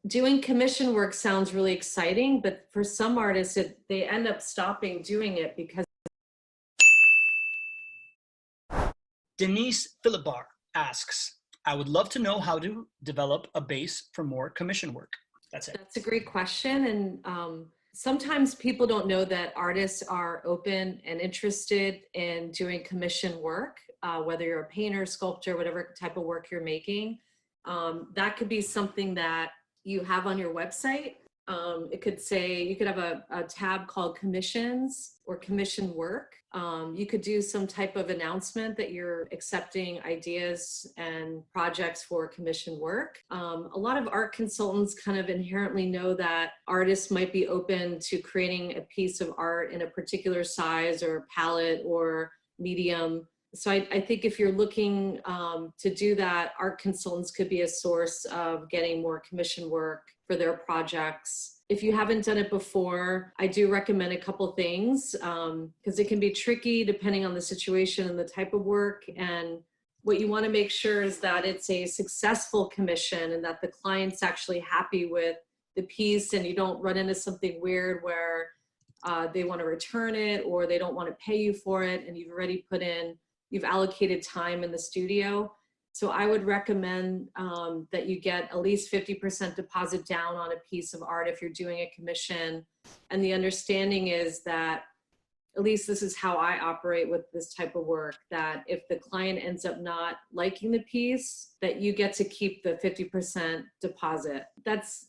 Doing commission work sounds really exciting, but for some artists, they end up stopping doing it because Denise Philipbar asks, I would love to know how to develop a base for more commission work. That's it. that's a great question. And sometimes people don't know that artists are open and interested in doing commission work, whether you're a painter, sculptor, whatever type of work you're making. That could be something that you have on your website. It could say, you could have a tab called commissions or commission work. You could do some type of announcement that you're accepting ideas and projects for commission work. A lot of art consultants kind of inherently know that artists might be open to creating a piece of art in a particular size or palette or medium. So I think if you're looking to do that, art consultants could be a source of getting more commission work for their projects. If you haven't done it before, I do recommend a couple things because it can be tricky depending on the situation and the type of work. And what you want to make sure is that it's a successful commission and that the client's actually happy with the piece and you don't run into something weird where they want to return it or they don't want to pay you for it and you've allocated time in the studio. So I would recommend that you get at least 50% deposit down on a piece of art if you're doing a commission. And the understanding is that, at least this is how I operate with this type of work, that if the client ends up not liking the piece, that you get to keep the 50% deposit. That's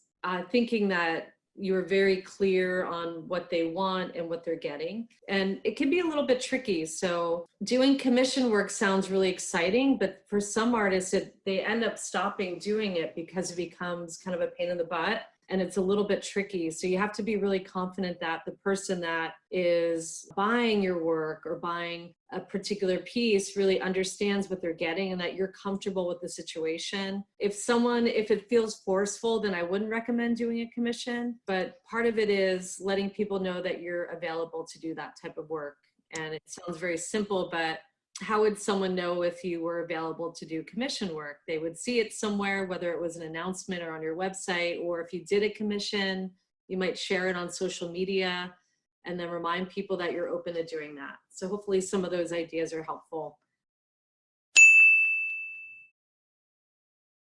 thinking that you're very clear on what they want and what they're getting. And it can be a little bit tricky. So doing commission work sounds really exciting, but for some artists, they end up stopping doing it because it becomes kind of a pain in the butt and it's a little bit tricky. So you have to be really confident that the person that is buying your work or buying a particular piece really understands what they're getting and that you're comfortable with the situation. If it feels forceful, then I wouldn't recommend doing a commission. But part of it is letting people know that you're available to do that type of work. And it sounds very simple, but how would someone know if you were available to do commission work? They would see it somewhere, whether it was an announcement or on your website, or if you did a commission, you might share it on social media and then remind people that you're open to doing that. So hopefully some of those ideas are helpful.